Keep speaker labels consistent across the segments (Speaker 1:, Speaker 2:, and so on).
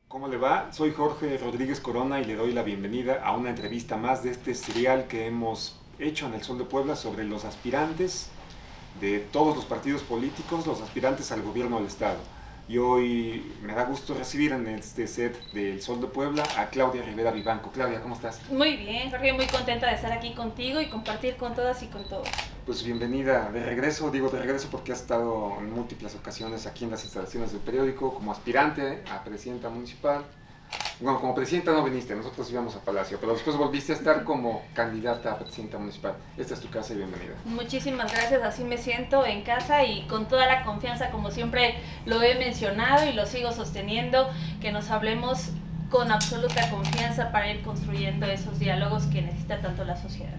Speaker 1: ¿Cómo le va? Soy Jorge Rodríguez Corona y le doy la bienvenida a una entrevista más de este serial que hemos hecho en el Sol de Puebla sobre los aspirantes de todos los partidos políticos, los aspirantes al gobierno del Estado. Y hoy me da gusto recibir en este set del Sol de Puebla a Claudia Rivera Vivanco. Claudia, ¿cómo estás?
Speaker 2: Muy bien, Jorge, muy contenta de estar aquí contigo y compartir con todas y con todos.
Speaker 1: Pues bienvenida de regreso, digo de regreso porque has estado en múltiples ocasiones aquí en las instalaciones del periódico como aspirante a presidenta municipal. Bueno, como presidenta no viniste, nosotros íbamos a Palacio, pero después volviste a estar como candidata a presidenta municipal. Esta es tu casa y bienvenida.
Speaker 2: Muchísimas gracias, así me siento en casa y con toda la confianza, como siempre lo he mencionado y lo sigo sosteniendo, que nos hablemos con absoluta confianza para ir construyendo esos diálogos que necesita tanto la sociedad.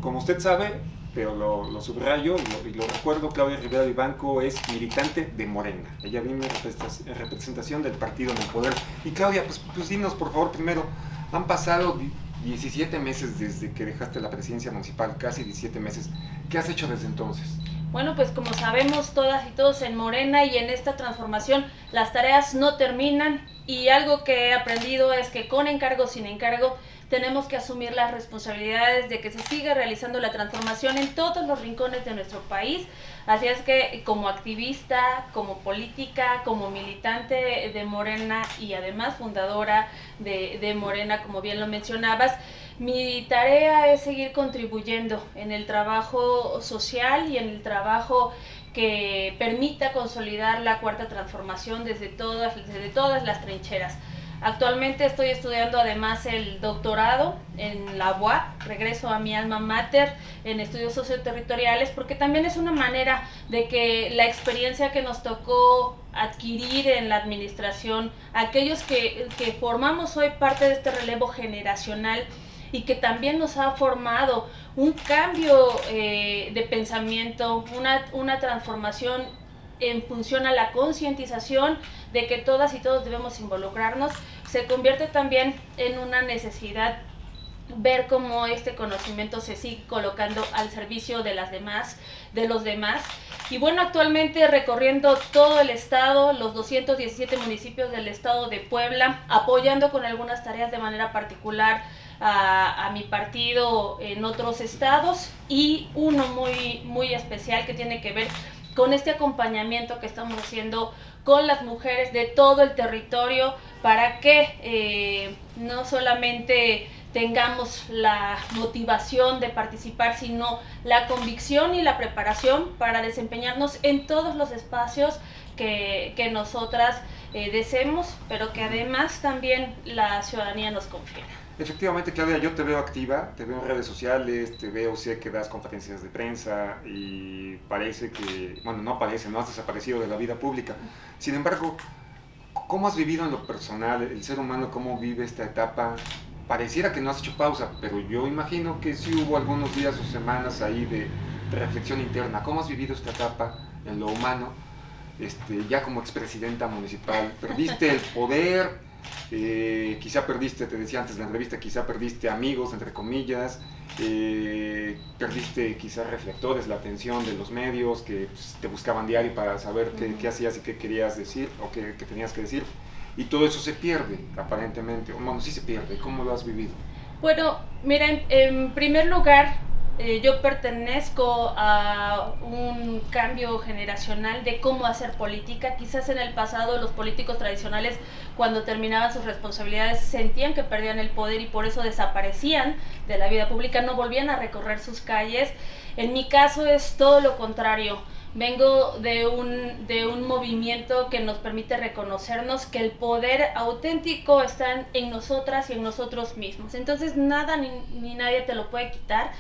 Speaker 1: Como usted sabe, pero lo subrayo y lo recuerdo, Claudia Rivera Vivanco es militante de Morena. Ella viene en representación del partido en el poder. Y Claudia, pues dinos por favor primero, han pasado 17 meses desde que dejaste la presidencia municipal, casi 17 meses. ¿Qué has hecho desde entonces?
Speaker 2: Bueno, pues como sabemos todas y todos en Morena y en esta transformación las tareas no terminan y algo que he aprendido es que con encargo, sin encargo, tenemos que asumir las responsabilidades de que se siga realizando la transformación en todos los rincones de nuestro país. Así es que como activista, como política, como militante de Morena y además fundadora de Morena, como bien lo mencionabas, mi tarea es seguir contribuyendo en el trabajo social y en el trabajo que permita consolidar la cuarta transformación desde todas las trincheras. Actualmente estoy estudiando además el doctorado en la UAP, regreso a mi alma mater en estudios socioterritoriales, porque también es una manera de que la experiencia que nos tocó adquirir en la administración, aquellos que formamos hoy parte de este relevo generacional y que también nos ha formado un cambio de pensamiento, una transformación en función a la concientización de que todas y todos debemos involucrarnos, se convierte también en una necesidad ver cómo este conocimiento se sigue colocando al servicio de las demás, de los demás. Y bueno, actualmente recorriendo todo el estado, los 217 municipios del estado de Puebla, apoyando con algunas tareas de manera particular a mi partido en otros estados y uno muy especial que tiene que ver con este acompañamiento que estamos haciendo con las mujeres de todo el territorio para que no solamente tengamos la motivación de participar, sino la convicción y la preparación para desempeñarnos en todos los espacios que nosotras deseemos, pero que además también la ciudadanía nos confiera.
Speaker 1: Efectivamente, Claudia, yo te veo activa, te veo en redes sociales, te veo, sé que das conferencias de prensa y parece que, bueno, no parece, no has desaparecido de la vida pública. Sin embargo, ¿cómo has vivido en lo personal, el ser humano, cómo vive esta etapa? Pareciera que no has hecho pausa, pero yo imagino que sí hubo algunos días o semanas ahí de reflexión interna. ¿Cómo has vivido esta etapa en lo humano, ya como expresidenta municipal? ¿Perdiste el poder? Quizá perdiste, te decía antes de la entrevista, quizá perdiste amigos, entre comillas, perdiste quizá reflectores, la atención de los medios que pues, te buscaban diario para saber qué hacías y qué querías decir o qué tenías que decir. Y todo eso se pierde, aparentemente. Bueno, sí se pierde. ¿Cómo lo has vivido?
Speaker 2: Bueno, miren, en primer lugar, yo pertenezco a un cambio generacional de cómo hacer política. Quizás en el pasado los políticos tradicionales, cuando terminaban sus responsabilidades, sentían que perdían el poder y por eso desaparecían de la vida pública, no volvían a recorrer sus calles. En mi caso es todo lo contrario. Vengo de un movimiento que nos permite reconocernos que el poder auténtico está en nosotras y en nosotros mismos. Entonces nada ni nadie te lo puede quitar.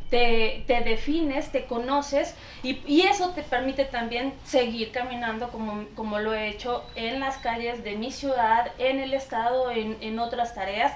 Speaker 2: Te defines, te conoces y eso te permite también seguir caminando como lo he hecho en las calles de mi ciudad, en el estado, en otras tareas.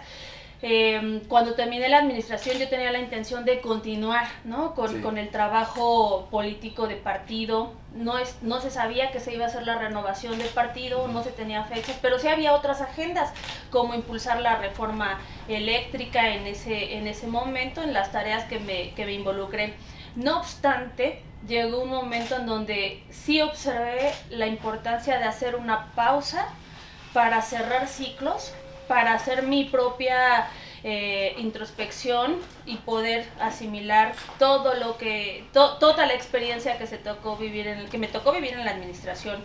Speaker 2: Cuando terminé la administración yo tenía la intención de continuar, ¿no? Con el trabajo político de partido. No se sabía que se iba a hacer la renovación del partido, no se tenía fechas, pero sí había otras agendas, como impulsar la reforma eléctrica en ese momento, en las tareas que me involucré. No obstante, llegó un momento en donde sí observé la importancia de hacer una pausa para cerrar ciclos, para hacer mi propia introspección y poder asimilar todo lo que toda la experiencia que me tocó vivir en la administración,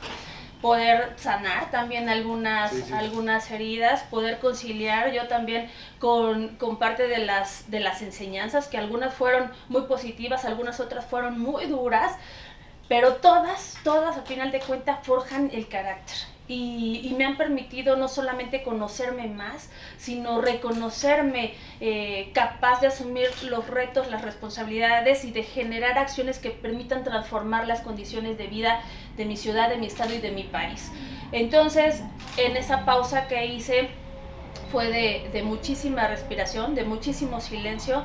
Speaker 2: poder sanar también algunas heridas, poder conciliar yo también con parte de las enseñanzas, que algunas fueron muy positivas, algunas otras fueron muy duras, pero todas a final de cuentas forjan el carácter. Y me han permitido no solamente conocerme más, sino reconocerme capaz de asumir los retos, las responsabilidades y de generar acciones que permitan transformar las condiciones de vida de mi ciudad, de mi estado y de mi país. Entonces, en esa pausa que hice fue de muchísima respiración, de muchísimo silencio.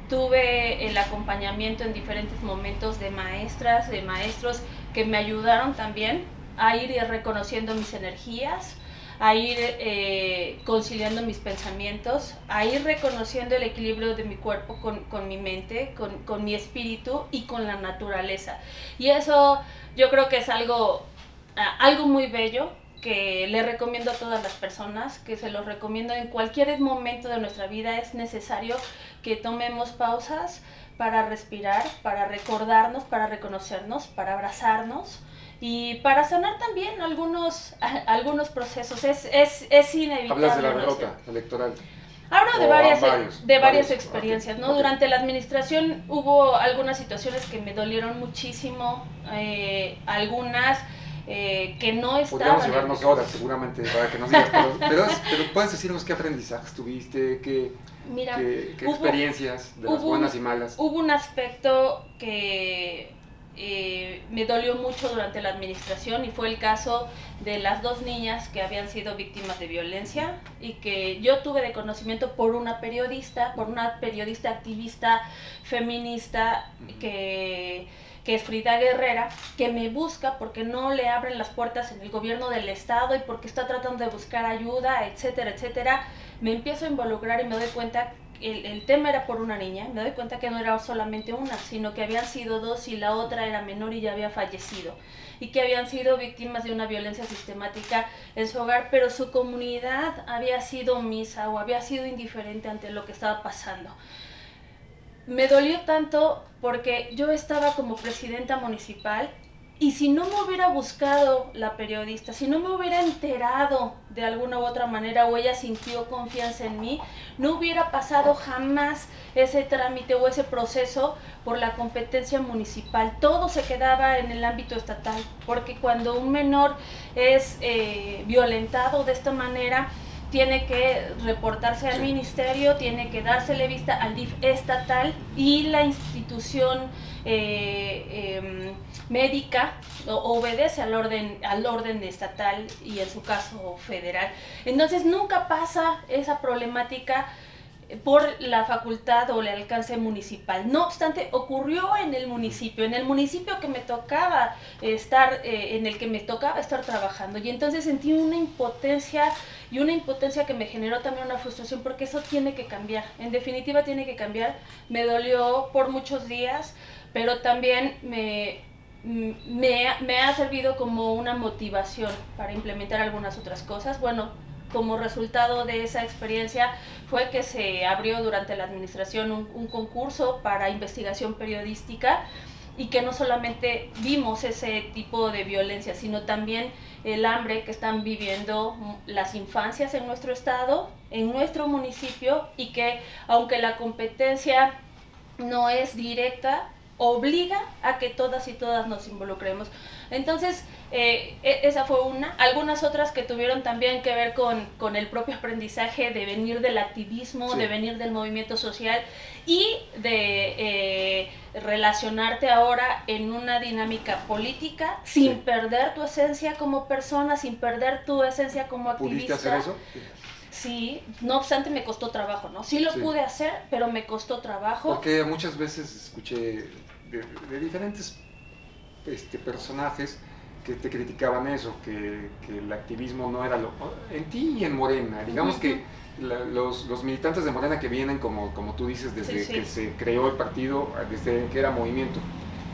Speaker 2: Tuve el acompañamiento en diferentes momentos de maestras, de maestros que me ayudaron también a ir reconociendo mis energías, a ir conciliando mis pensamientos, a ir reconociendo el equilibrio de mi cuerpo con mi mente, con mi espíritu y con la naturaleza. Y eso yo creo que es algo muy bello, que le recomiendo a todas las personas, que se los recomiendo en cualquier momento de nuestra vida. Es necesario que tomemos pausas para respirar, para recordarnos, para reconocernos, para abrazarnos y para sanar también algunos procesos. Es inevitable.
Speaker 1: Hablas de la derrota electoral.
Speaker 2: Hablo de varias experiencias, ¿no? Okay. Durante la administración hubo algunas situaciones que me dolieron muchísimo, algunas que no estaban...
Speaker 1: Podríamos llevarnos horas seguramente para que nos digas, pero puedes decirnos qué aprendizajes tuviste, qué experiencias, de las buenas y malas.
Speaker 2: Hubo un aspecto que me dolió mucho durante la administración, y fue el caso de las 2 niñas que habían sido víctimas de violencia y que yo tuve de conocimiento por una periodista activista feminista que es Frida Guerrera, que me busca porque no le abren las puertas en el gobierno del estado y porque está tratando de buscar ayuda, etcétera, etcétera. Me empiezo a involucrar y me doy cuenta el tema era por una niña. Me doy cuenta que no era solamente una, sino que habían sido 2 y la otra era menor y ya había fallecido, y que habían sido víctimas de una violencia sistemática en su hogar, pero su comunidad había sido omisa o había sido indiferente ante lo que estaba pasando. Me dolió tanto porque yo estaba como presidenta municipal, y si no me hubiera buscado la periodista, si no me hubiera enterado de alguna u otra manera, o ella sintió confianza en mí, no hubiera pasado jamás ese trámite o ese proceso por la competencia municipal. Todo se quedaba en el ámbito estatal, porque cuando un menor es violentado de esta manera, tiene que reportarse al ministerio, tiene que dársele vista al DIF estatal, y la institución médica obedece al orden estatal y en su caso federal. Entonces nunca pasa esa problemática por la facultad o el alcance municipal. No obstante, ocurrió en el municipio que me tocaba en el que me tocaba estar trabajando, y entonces sentí una impotencia que me generó también una frustración, porque eso tiene que cambiar, en definitiva tiene que cambiar. Me dolió por muchos días, pero también me ha servido como una motivación para implementar algunas otras cosas. Bueno, como resultado de esa experiencia fue que se abrió durante la administración un concurso para investigación periodística, y que no solamente vimos ese tipo de violencia, sino también el hambre que están viviendo las infancias en nuestro estado, en nuestro municipio, y que aunque la competencia no es directa, obliga a que todas y todas nos involucremos. Entonces, esa fue una. Algunas otras que tuvieron también que ver con el propio aprendizaje de venir del activismo, sí, de venir del movimiento social, y de relacionarte ahora en una dinámica política sin sí, perder tu esencia como persona, sin perder tu esencia como activista.
Speaker 1: ¿Pudiste hacer eso?
Speaker 2: Sí, no obstante me costó trabajo, ¿no? Sí lo pude hacer, pero me costó trabajo.
Speaker 1: Porque muchas veces escuché de diferentes personajes que te criticaban eso, que el activismo no era en ti y en Morena. Digamos que los militantes de Morena que vienen, como tú dices, desde que se creó el partido, desde que era movimiento,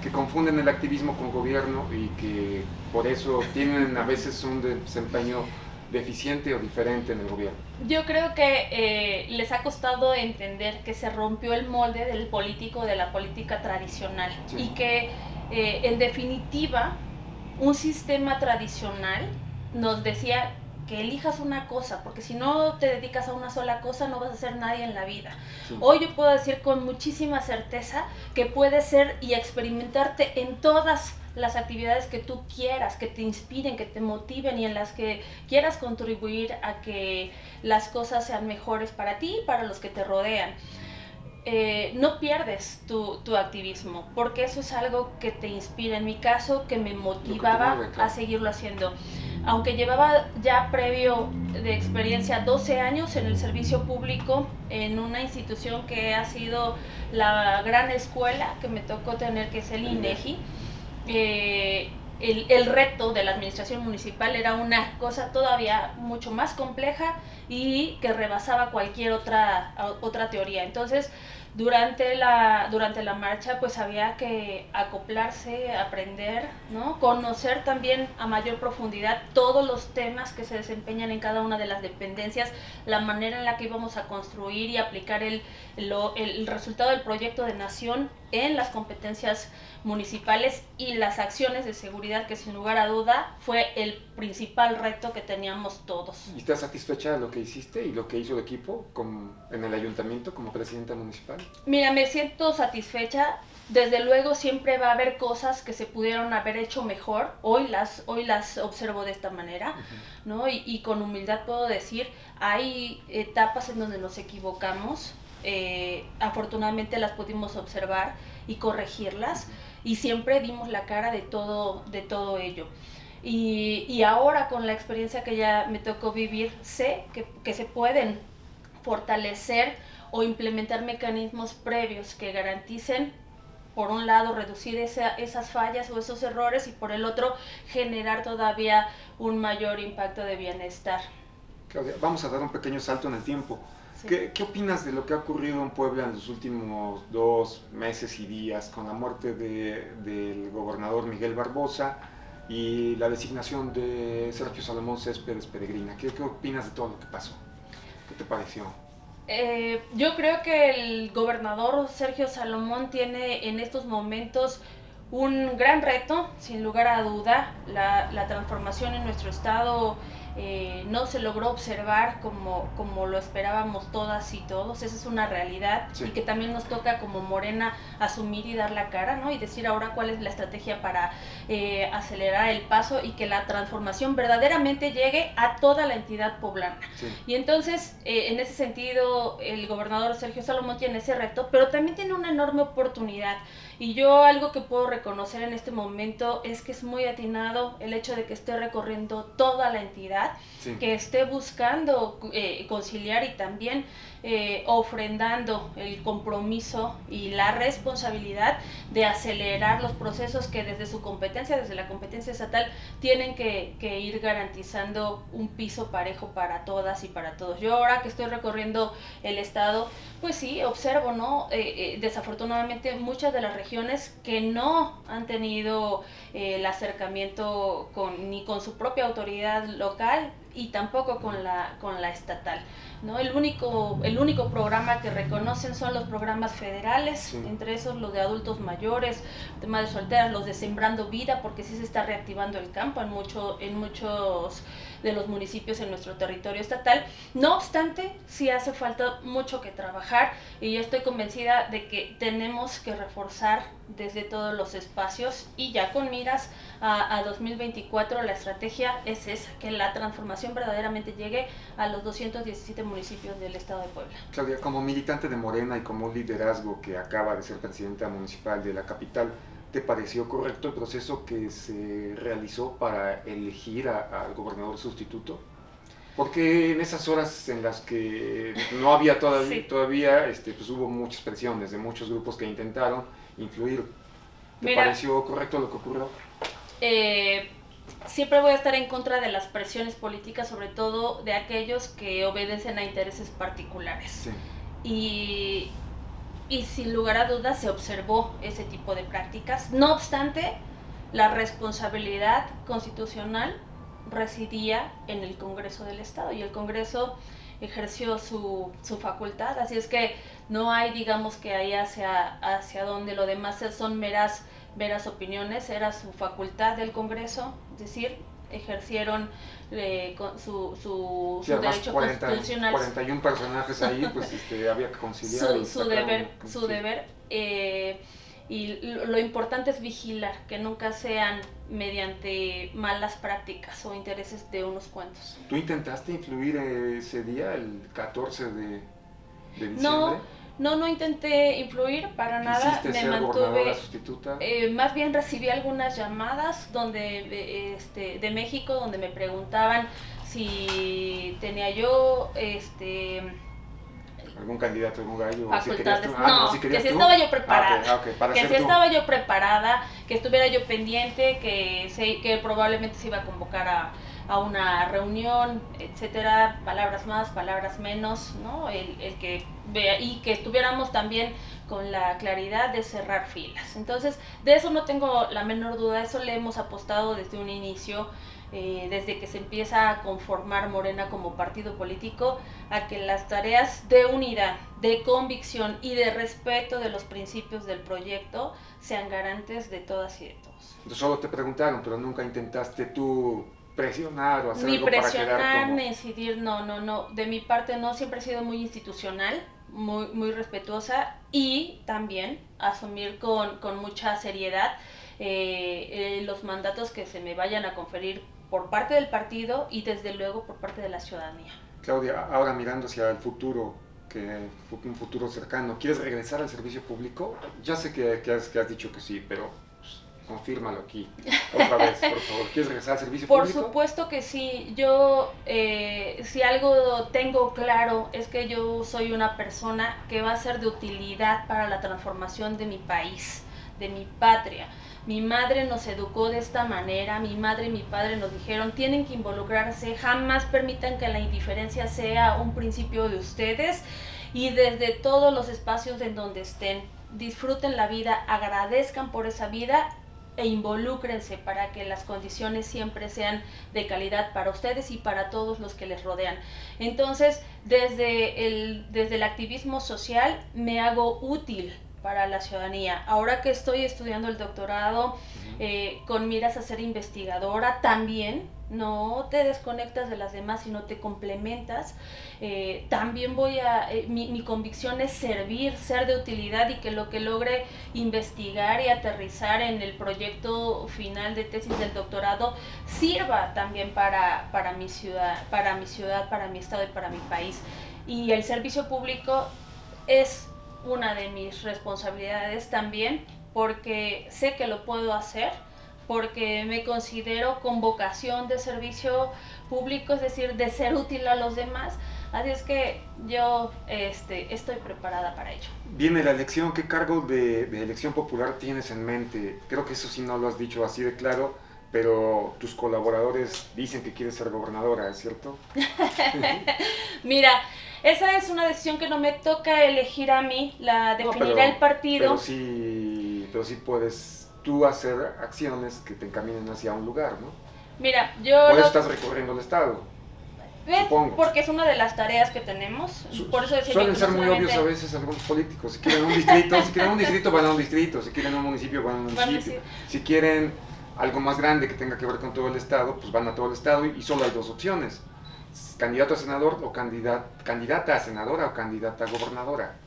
Speaker 1: que confunden el activismo con gobierno, y que por eso tienen a veces un desempeño deficiente o diferente en el gobierno?
Speaker 2: Yo creo que les ha costado entender que se rompió el molde del político, de la política tradicional,
Speaker 1: Sí.
Speaker 2: y que en definitiva un sistema tradicional nos decía que elijas una cosa, porque si no te dedicas a una sola cosa no vas a ser nadie en la vida.
Speaker 1: Sí.
Speaker 2: Hoy yo puedo decir con muchísima certeza que puedes ser y experimentarte en todas las actividades que tú quieras, que te inspiren, que te motiven y en las que quieras contribuir a que las cosas sean mejores para ti y para los que te rodean. No pierdes tu activismo, porque eso es algo que te inspira. En mi caso, que me motivaba
Speaker 1: mueve, claro,
Speaker 2: a seguirlo haciendo. Aunque llevaba ya previo de experiencia 12 años en el servicio público, en una institución que ha sido la gran escuela que me tocó tener, que es el INEGI, el reto de la administración municipal era una cosa todavía mucho más compleja y que rebasaba cualquier otra teoría. Entonces, durante la marcha, pues había que acoplarse, aprender, ¿no? Conocer también a mayor profundidad todos los temas que se desempeñan en cada una de las dependencias, la manera en la que íbamos a construir y aplicar el resultado del proyecto de nación en las competencias municipales y las acciones de seguridad, que sin lugar a duda fue el principal reto que teníamos todos.
Speaker 1: ¿Y estás satisfecha de lo que hiciste y lo que hizo el equipo en el ayuntamiento como presidenta municipal?
Speaker 2: Mira, me siento satisfecha. Desde luego siempre va a haber cosas que se pudieron haber hecho mejor. Hoy las observo de esta manera, ¿no? Y con humildad puedo decir, hay etapas en donde nos equivocamos. Afortunadamente las pudimos observar y corregirlas, y siempre dimos la cara de todo ello. Y ahora, con la experiencia que ya me tocó vivir, sé que se pueden fortalecer o implementar mecanismos previos que garanticen, por un lado, reducir esas fallas o esos errores, y por el otro, generar todavía un mayor impacto de bienestar.
Speaker 1: Claudia, vamos a dar un pequeño salto en el tiempo. Sí. ¿Qué opinas de lo que ha ocurrido en Puebla en los últimos 2 meses y días con la muerte del gobernador Miguel Barbosa y la designación de Sergio Salomón Céspedes Peregrina? ¿Qué opinas de todo lo que pasó? ¿Qué te pareció?
Speaker 2: Yo creo que el gobernador Sergio Salomón tiene en estos momentos un gran reto, sin lugar a duda. La transformación en nuestro estado no se logró observar como lo esperábamos todas y todos. Esa es una realidad, sí. Y que también nos toca como Morena asumir y dar la cara, ¿no? Y decir ahora cuál es la estrategia para acelerar el paso y que la transformación verdaderamente llegue a toda la entidad poblana. Sí. Y entonces, en ese sentido, el gobernador Sergio Salomón tiene ese reto, pero también tiene una enorme oportunidad. Y yo algo que puedo reconocer en este momento es que es muy atinado el hecho de que esté recorriendo toda la entidad, sí. Que esté buscando conciliar y también ofrendando el compromiso y la responsabilidad de acelerar los procesos que desde su competencia, desde la competencia estatal, tienen que ir garantizando un piso parejo para todas y para todos. Yo ahora que estoy recorriendo el estado, pues sí, observo, ¿no? Desafortunadamente muchas de las regiones que no han tenido el acercamiento ni con su propia autoridad local y tampoco con la estatal, ¿no? El único programa que reconocen son los programas federales, sí. Entre esos los de adultos mayores, temas de solteras, los de Sembrando Vida, porque sí se está reactivando el campo en muchos de los municipios en nuestro territorio estatal. No obstante, sí hace falta mucho que trabajar, y yo estoy convencida de que tenemos que reforzar desde todos los espacios, y ya con miras a 2024 la estrategia es esa, que la transformación verdaderamente llegue a los 217 municipios del estado de Puebla.
Speaker 1: Claudia, como militante de Morena y como un liderazgo que acaba de ser presidenta municipal de la capital, ¿te pareció correcto el proceso que se realizó para elegir al gobernador sustituto? Porque en esas horas en las que no había sí. todavía pues hubo muchas presiones de muchos grupos que intentaron influir. ¿Te pareció correcto lo que ocurrió?
Speaker 2: Siempre voy a estar en contra de las presiones políticas, sobre todo de aquellos que obedecen a intereses particulares. Sí. Y sin lugar a dudas se observó ese tipo de prácticas. No obstante, la responsabilidad constitucional residía en el Congreso del Estado y el Congreso ejerció su facultad, así es que no hay, digamos, que ahí hacia donde lo demás son meras opiniones, era su facultad del Congreso, es decir, ejercieron su derecho constitucional.
Speaker 1: 41 personajes ahí, pues había que conciliar.
Speaker 2: Su deber. Y lo importante es vigilar, que nunca sean mediante malas prácticas o intereses de unos cuantos.
Speaker 1: ¿Tú intentaste influir ese día, el 14 de diciembre?
Speaker 2: No intenté influir para nada.
Speaker 1: Me mantuve sustituta.
Speaker 2: Más bien recibí algunas llamadas de México donde me preguntaban si tenía yo
Speaker 1: algún candidato, algún gallo.
Speaker 2: Facultades. Que si estaba yo preparada. Que si estaba yo preparada, que estuviera yo pendiente, que probablemente se iba a convocar a una reunión, etcétera, palabras más, palabras menos, ¿no? El que vea, y que estuviéramos también con la claridad de cerrar filas. Entonces, de eso no tengo la menor duda, eso le hemos apostado desde un inicio, desde que se empieza a conformar Morena como partido político, a que las tareas de unidad, de convicción y de respeto de los principios del proyecto sean garantes de todas y de todos.
Speaker 1: Entonces, solo te preguntaron, pero nunca intentaste tú presionar o hacer
Speaker 2: ni
Speaker 1: algo para
Speaker 2: presionar,
Speaker 1: quedar como...
Speaker 2: ni decidir, no, de mi parte no, siempre he sido muy institucional, muy respetuosa y también asumir con mucha seriedad los mandatos que se me vayan a conferir por parte del partido y desde luego por parte de la ciudadanía.
Speaker 1: Claudia, ahora mirando hacia el futuro, un futuro cercano, ¿quieres regresar al servicio público? Ya sé que has dicho que sí, pero confírmalo aquí otra vez, por favor. ¿Quieres regresar al servicio público?
Speaker 2: Por supuesto que sí. Yo, si algo tengo claro, es que yo soy una persona que va a ser de utilidad para la transformación de mi país, de mi patria. Mi madre nos educó de esta manera, mi madre y mi padre nos dijeron, tienen que involucrarse, jamás permitan que la indiferencia sea un principio de ustedes, y desde todos los espacios en donde estén, disfruten la vida, agradezcan por esa vida e involúcrense para que las condiciones siempre sean de calidad para ustedes y para todos los que les rodean. Entonces, desde el activismo social me hago útil para la ciudadanía. Ahora que estoy estudiando el doctorado con miras a ser investigadora, también no te desconectas de las demás, sino te complementas. También mi convicción es servir, ser de utilidad y que lo que logre investigar y aterrizar en el proyecto final de tesis del doctorado sirva también para mi ciudad, para mi estado y para mi país. Y el servicio público es una de mis responsabilidades también, porque sé que lo puedo hacer, porque me considero con vocación de servicio público, es decir, de ser útil a los demás. Así es que yo estoy preparada para ello.
Speaker 1: Viene la elección, ¿qué cargo de elección popular tienes en mente? Creo que eso sí no lo has dicho así de claro, pero tus colaboradores dicen que quieres ser gobernadora, ¿es cierto?
Speaker 2: Mira, esa es una decisión que no me toca elegir a mí, la definirá el partido.
Speaker 1: Pero sí puedes tú hacer acciones que te encaminen hacia un lugar, ¿no?
Speaker 2: Mira, yo...
Speaker 1: Por eso estás recorriendo el estado.
Speaker 2: ¿Ves? Porque es una de las tareas que tenemos. Por eso
Speaker 1: suelen ser muy obvios a veces algunos políticos. Si quieren un distrito, van a un distrito. Si quieren un municipio, van a un municipio. Si quieren algo más grande que tenga que ver con todo el estado, pues van a todo el estado y solo hay dos opciones: candidato a senador o candidata a senadora o candidata a gobernadora.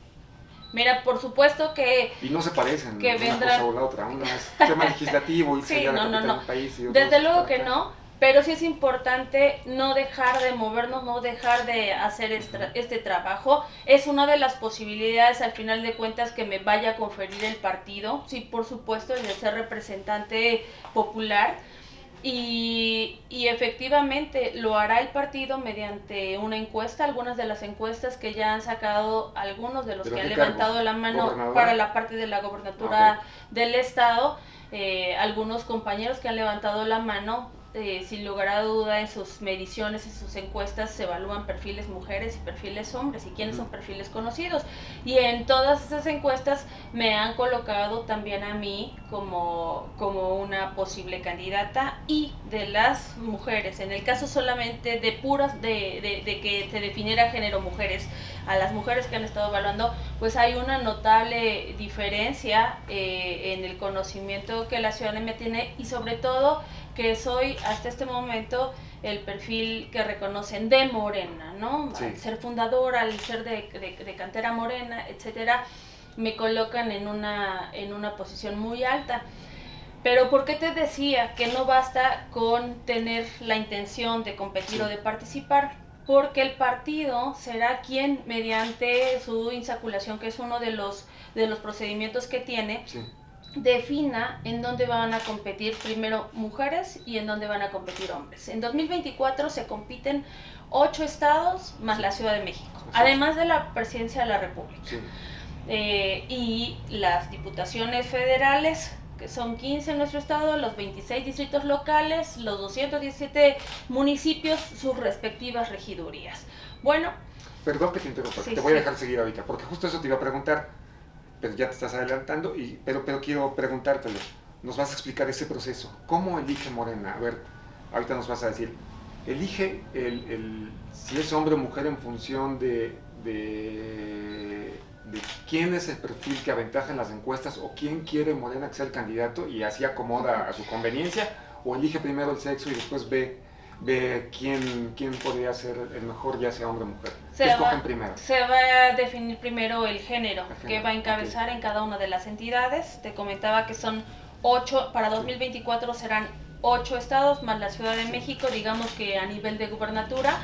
Speaker 2: Mira, por supuesto que...
Speaker 1: Y no se parecen
Speaker 2: que
Speaker 1: una cosa o la otra. Una es tema legislativo y
Speaker 2: sí, no.
Speaker 1: país. Y
Speaker 2: desde luego que no, pero sí es importante no dejar de movernos, no dejar de hacer este trabajo. Es una de las posibilidades, al final de cuentas, que me vaya a conferir el partido. Sí, por supuesto, el de ser representante popular. Y efectivamente lo hará el partido mediante una encuesta, algunas de las encuestas que ya han sacado algunos de los que han levantado la mano para la parte de la gobernatura del estado, algunos compañeros que han levantado la mano sin lugar a duda, en sus mediciones, en sus encuestas, se evalúan perfiles mujeres y perfiles hombres, y quiénes son perfiles conocidos. Y en todas esas encuestas me han colocado también a mí como una posible candidata, y de las mujeres, en el caso solamente de puras, de que se definiera género mujeres, a las mujeres que han estado evaluando, pues hay una notable diferencia en el conocimiento que la ciudadanía tiene, y sobre todo que soy hasta este momento el perfil que reconocen de Morena, ¿no? Sí. Al ser fundadora, al ser de cantera morena, etcétera, me colocan en una posición muy alta. Pero ¿por qué te decía que no basta con tener la intención de competir o de participar? Porque el partido será quien, mediante su insaculación, que es uno de los procedimientos que tiene, defina en dónde van a competir primero mujeres y en dónde van a competir hombres. En 2024 se compiten 8 estados más la Ciudad de México, además de la presidencia de la República. Y las diputaciones federales, que son 15 en nuestro estado, los 26 distritos locales, los 217 municipios, sus respectivas regidurías. Bueno.
Speaker 1: Perdón que te interrumpa, te voy a dejar seguir ahorita, porque justo eso te iba a preguntar. Pero ya te estás adelantando, pero quiero preguntártelo. Nos vas a explicar ese proceso. ¿Cómo elige Morena? A ver, ahorita nos vas a decir. ¿Elige si es hombre o mujer en función de quién es el perfil que aventaja en las encuestas, o quién quiere Morena que sea el candidato y así acomoda a su conveniencia? ¿O elige primero el sexo y después ve quién podría ser el mejor, ya sea hombre o mujer? ¿Qué escogen primero?
Speaker 2: Se va a definir primero el género que va a encabezar en cada una de las entidades. Te comentaba que son 8, para 2024 serán 8 estados más la Ciudad de México, digamos que a nivel de gubernatura.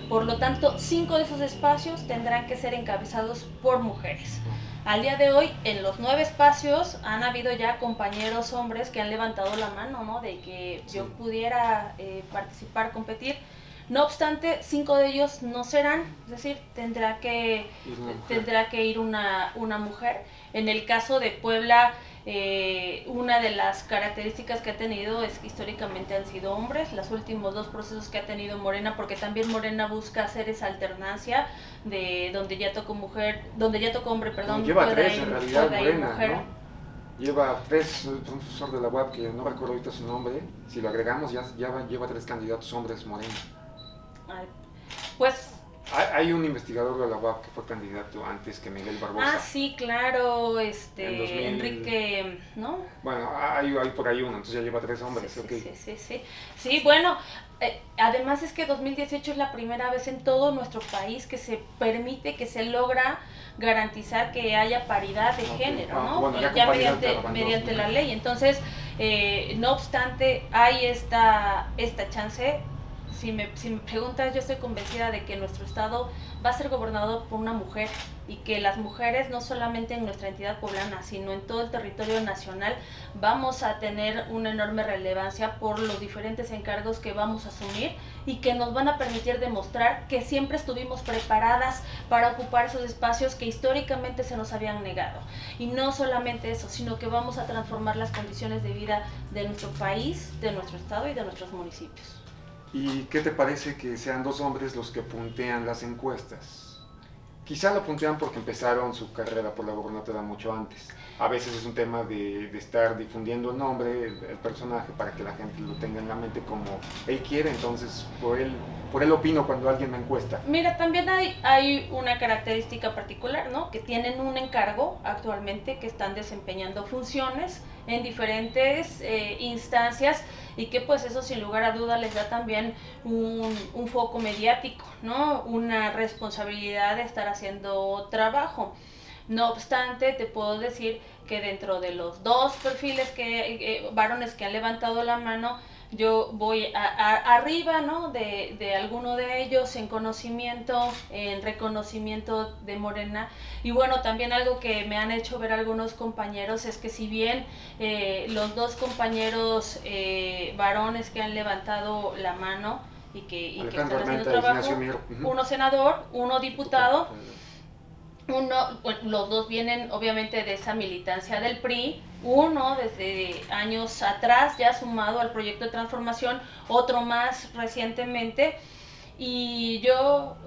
Speaker 2: Por lo tanto, 5 de esos espacios tendrán que ser encabezados por mujeres. Al día de hoy, en los 9 espacios han habido ya compañeros hombres que han levantado la mano, ¿no? De que yo pudiera participar, competir. No obstante, 5 de ellos no serán, es decir, tendrá que ir una mujer. En el caso de Puebla, una de las características que ha tenido es que históricamente han sido hombres. Los últimos 2 procesos que ha tenido Morena, porque también Morena busca hacer esa alternancia de donde ya tocó hombre, perdón.
Speaker 1: Lleva 3 en realidad Morena, ¿no? Lleva 3, un profesor de la UAP que no recuerdo ahorita su nombre, si lo agregamos ya lleva 3 candidatos hombres Morena.
Speaker 2: Pues
Speaker 1: hay un investigador de la UAP que fue candidato antes que Miguel Barbosa.
Speaker 2: Ah, sí, claro, Enrique, ¿no?
Speaker 1: Bueno, hay por ahí uno, entonces ya lleva 3 hombres.
Speaker 2: Sí, bueno, además es que 2018 es la primera vez en todo nuestro país que se permite, que se logra garantizar que haya paridad de género, ¿no?
Speaker 1: Bueno,
Speaker 2: ya mediante la ley. Entonces, no obstante, hay esta chance. Si me preguntas, yo estoy convencida de que nuestro estado va a ser gobernado por una mujer, y que las mujeres, no solamente en nuestra entidad poblana, sino en todo el territorio nacional, vamos a tener una enorme relevancia por los diferentes encargos que vamos a asumir, y que nos van a permitir demostrar que siempre estuvimos preparadas para ocupar esos espacios que históricamente se nos habían negado. Y no solamente eso, sino que vamos a transformar las condiciones de vida de nuestro país, de nuestro estado y de nuestros municipios.
Speaker 1: ¿Y qué te parece que sean 2 hombres los que puntean las encuestas? Quizá lo puntean porque empezaron su carrera por la gobernatura mucho antes. A veces es un tema de estar difundiendo el nombre, el personaje, para que la gente lo tenga en la mente como él quiere, entonces por él opino cuando alguien me encuesta.
Speaker 2: Mira, también hay una característica particular, ¿no? Que tienen un encargo actualmente, que están desempeñando funciones en diferentes instancias, y que pues eso sin lugar a duda les da también un foco mediático, ¿no? Una responsabilidad de estar haciendo trabajo. No obstante, te puedo decir que dentro de los 2 perfiles varones que han levantado la mano, yo voy arriba, ¿no? de alguno de ellos en conocimiento, en reconocimiento de Morena. Y bueno, también algo que me han hecho ver algunos compañeros es que si bien los 2 compañeros varones que han levantado la mano y que están haciendo trabajo, uno senador, uno diputado, Los dos vienen obviamente de esa militancia del PRI, uno desde años atrás ya sumado al proyecto de transformación, otro más recientemente, y yo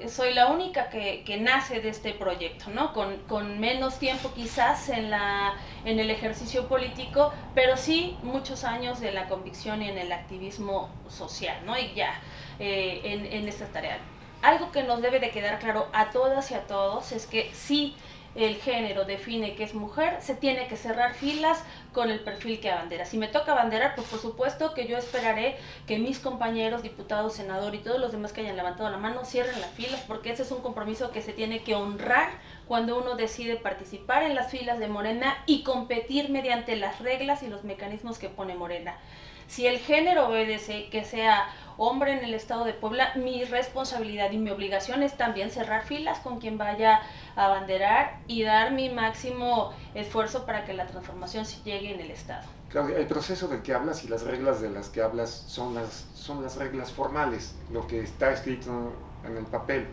Speaker 2: soy la única que nace de este proyecto, ¿no? Con menos tiempo quizás en el ejercicio político, pero sí muchos años de la convicción y en el activismo social, ¿no? Y ya en esta tarea. Algo que nos debe de quedar claro a todas y a todos es que si el género define que es mujer, se tiene que cerrar filas con el perfil que abandera. Si me toca abanderar, pues por supuesto que yo esperaré que mis compañeros, diputados, senador y todos los demás que hayan levantado la mano cierren las filas, porque ese es un compromiso que se tiene que honrar cuando uno decide participar en las filas de Morena y competir mediante las reglas y los mecanismos que pone Morena. Si el género obedece que sea hombre en el estado de Puebla, mi responsabilidad y mi obligación es también cerrar filas con quien vaya a abanderar y dar mi máximo esfuerzo para que la transformación llegue en el estado.
Speaker 1: Claudia, el proceso del que hablas y las reglas de las que hablas son las reglas formales, lo que está escrito en el papel,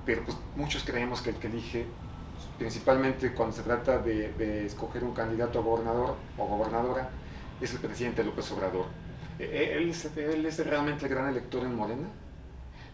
Speaker 1: pero pues muchos creemos que el que elige, principalmente cuando se trata de escoger un candidato a gobernador o gobernadora, es el presidente López Obrador. ¿Él es realmente el gran elector en Morena?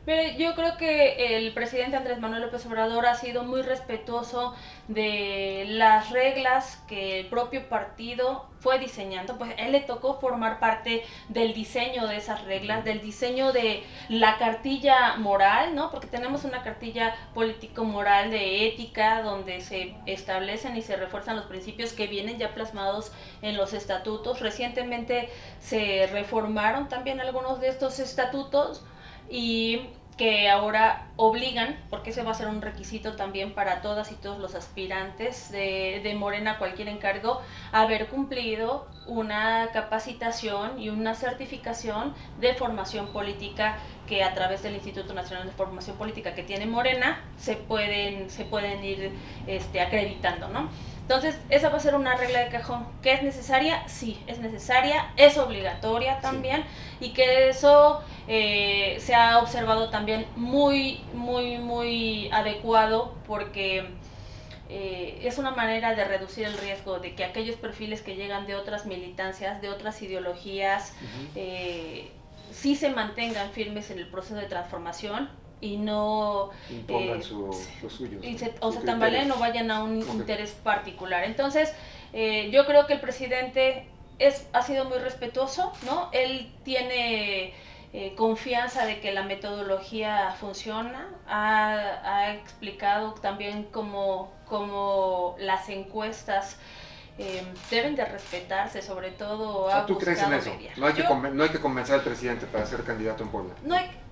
Speaker 2: Pero yo creo que el presidente Andrés Manuel López Obrador ha sido muy respetuoso de las reglas que el propio partido fue diseñando. Pues a él le tocó formar parte del diseño de esas reglas, del diseño de la cartilla moral, ¿no? Porque tenemos una cartilla político-moral de ética donde se establecen y se refuerzan los principios que vienen ya plasmados en los estatutos. Recientemente se reformaron también algunos de estos estatutos y que ahora obligan, porque ese va a ser un requisito también para todas y todos los aspirantes de Morena a cualquier encargo, haber cumplido una capacitación y una certificación de formación política que a través del Instituto Nacional de Formación Política que tiene Morena se pueden ir acreditando, ¿no? Entonces, esa va a ser una regla de cajón. ¿Que es necesaria? Sí, es necesaria, es obligatoria también, sí. Y que eso se ha observado también muy, muy, muy adecuado porque es una manera de reducir el riesgo de que aquellos perfiles que llegan de otras militancias, de otras ideologías, sí se mantengan firmes en el proceso de transformación y no
Speaker 1: impongan los suyos,
Speaker 2: o se tambaleen o vayan a un interés particular. Entonces, yo creo que el presidente ha sido muy respetuoso, ¿no? Él tiene confianza de que la metodología funciona, ha explicado también cómo las encuestas deben de respetarse, sobre todo.
Speaker 1: O sea, ¿tú crees en eso? No hay que convencer al presidente para ser candidato en Puebla.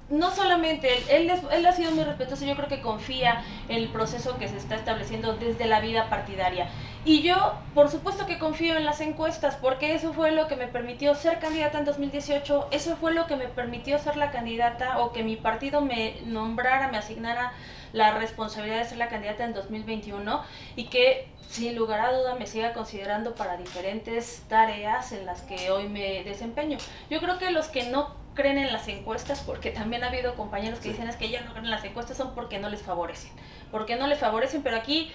Speaker 2: No solamente, él ha sido muy respetuoso, yo creo que confía en el proceso que se está estableciendo desde la vida partidaria. Y yo, por supuesto que confío en las encuestas, porque eso fue lo que me permitió ser candidata en 2018, eso fue lo que me permitió ser la candidata, o que mi partido me nombrara, me asignara la responsabilidad de ser la candidata en 2021, y que sin lugar a duda me siga considerando para diferentes tareas en las que hoy me desempeño. Yo creo que los que no creen en las encuestas, porque también ha habido compañeros que dicen es que ya no creen en las encuestas, son porque no les favorecen, pero aquí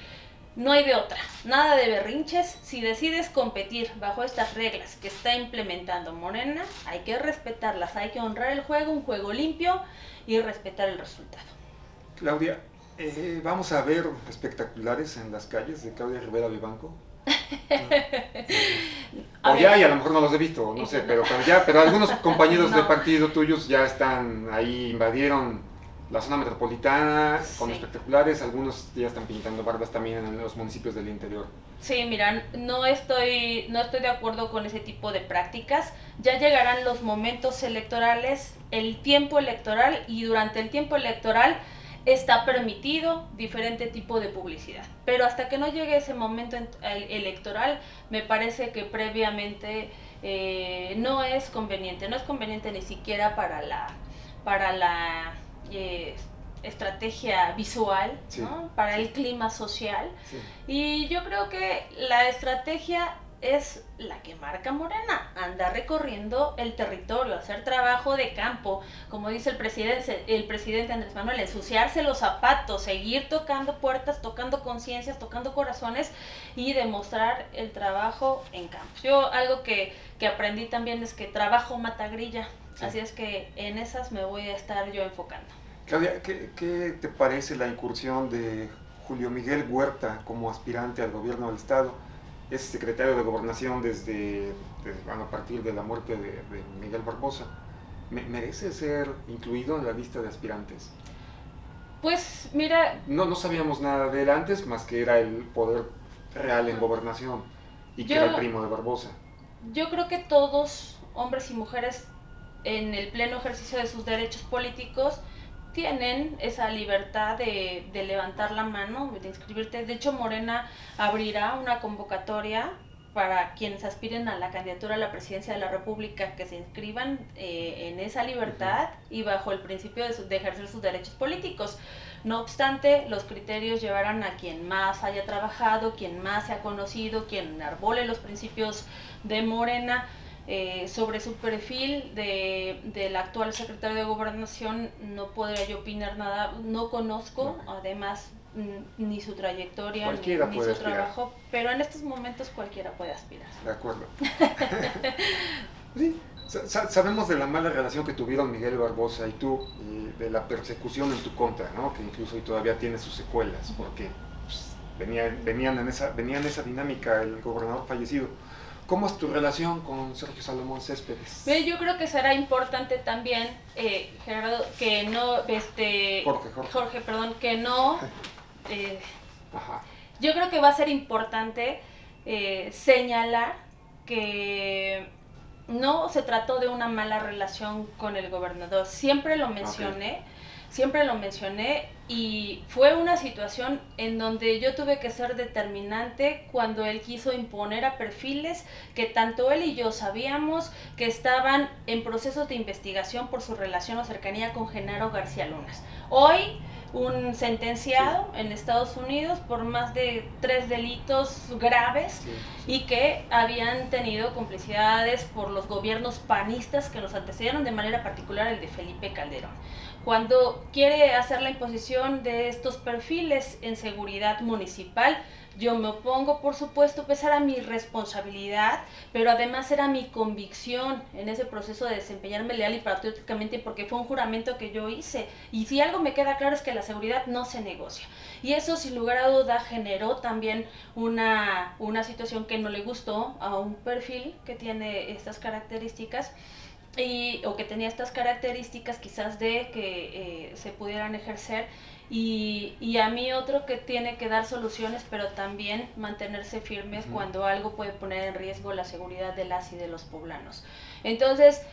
Speaker 2: no hay de otra, nada de berrinches. Si decides competir bajo estas reglas que está implementando Morena, hay que respetarlas, hay que honrar el juego, un juego limpio, y respetar el resultado.
Speaker 1: Claudia, vamos a ver espectaculares en las calles de Claudia Rivera Vivanco. O ya, y a lo mejor no los he visto, no sé, pero algunos compañeros de partido tuyos ya están ahí, invadieron la zona metropolitana con espectaculares, algunos ya están pintando bardas también en los municipios del interior.
Speaker 2: Sí, mira, no estoy de acuerdo con ese tipo de prácticas. Ya llegarán los momentos electorales, el tiempo electoral, y durante el tiempo electoral está permitido diferente tipo de publicidad, pero hasta que no llegue ese momento electoral, me parece que previamente no es conveniente ni siquiera para la estrategia visual, sí, ¿no? Para el clima social. Sí. Y yo creo que la estrategia es la que marca Morena, andar recorriendo el territorio, hacer trabajo de campo, como dice el presidente Andrés Manuel, ensuciarse los zapatos, seguir tocando puertas, tocando conciencias, tocando corazones y demostrar el trabajo en campo. Yo algo que aprendí también es que trabajo mata grilla, sí. Así es que en esas me voy a estar yo enfocando.
Speaker 1: Claudia, ¿qué te parece la incursión de Julio Miguel Huerta como aspirante al gobierno del estado? Es secretario de Gobernación desde a partir de la muerte de Miguel Barbosa. ¿Merece ser incluido en la lista de aspirantes?
Speaker 2: Pues mira...
Speaker 1: No sabíamos nada de él antes, más que era el poder real en gobernación y que era el primo de Barbosa.
Speaker 2: Yo creo que todos, hombres y mujeres, en el pleno ejercicio de sus derechos políticos, tienen esa libertad de levantar la mano, de inscribirte. De hecho, Morena abrirá una convocatoria para quienes aspiren a la candidatura a la presidencia de la República, que se inscriban en esa libertad y bajo el principio de ejercer sus derechos políticos. No obstante, los criterios llevarán a quien más haya trabajado, quien más se ha conocido, quien arbole los principios de Morena. Sobre su perfil del actual secretario de Gobernación no podría yo opinar nada, no conozco, además ni su trayectoria ni su trabajo, pero en estos momentos cualquiera puede aspirar.
Speaker 1: De acuerdo. Sí, sabemos de la mala relación que tuvieron Miguel Barbosa y tú, de la persecución en tu contra, ¿no? Que incluso hoy todavía tiene sus secuelas, porque pues, venían en esa dinámica el gobernador fallecido. ¿Cómo es tu relación con Sergio Salomón Céspedes?
Speaker 2: Yo creo que será importante también, Gerardo, que no, Jorge, perdón, que no, yo creo que va a ser importante señalar que no se trató de una mala relación con el gobernador, siempre lo mencioné y fue una situación en donde yo tuve que ser determinante cuando él quiso imponer a perfiles que tanto él y yo sabíamos que estaban en procesos de investigación por su relación o cercanía con Genaro García Lunas. Hoy, un sentenciado en Estados Unidos por más de 3 delitos graves y que habían tenido complicidades por los gobiernos panistas que nos antecedieron, de manera particular el de Felipe Calderón. Cuando quiere hacer la imposición de estos perfiles en seguridad municipal, yo me opongo, por supuesto, pues era mi responsabilidad, pero además era mi convicción en ese proceso de desempeñarme leal y patrióticamente, porque fue un juramento que yo hice. Y si algo me queda claro es que la seguridad no se negocia. Y eso, sin lugar a duda, generó también una situación que no le gustó a un perfil que tiene estas características, o que tenía estas características quizás de que se pudieran ejercer, y a mí otro que tiene que dar soluciones, pero también mantenerse firmes cuando algo puede poner en riesgo la seguridad de las y de los poblanos. Entonces,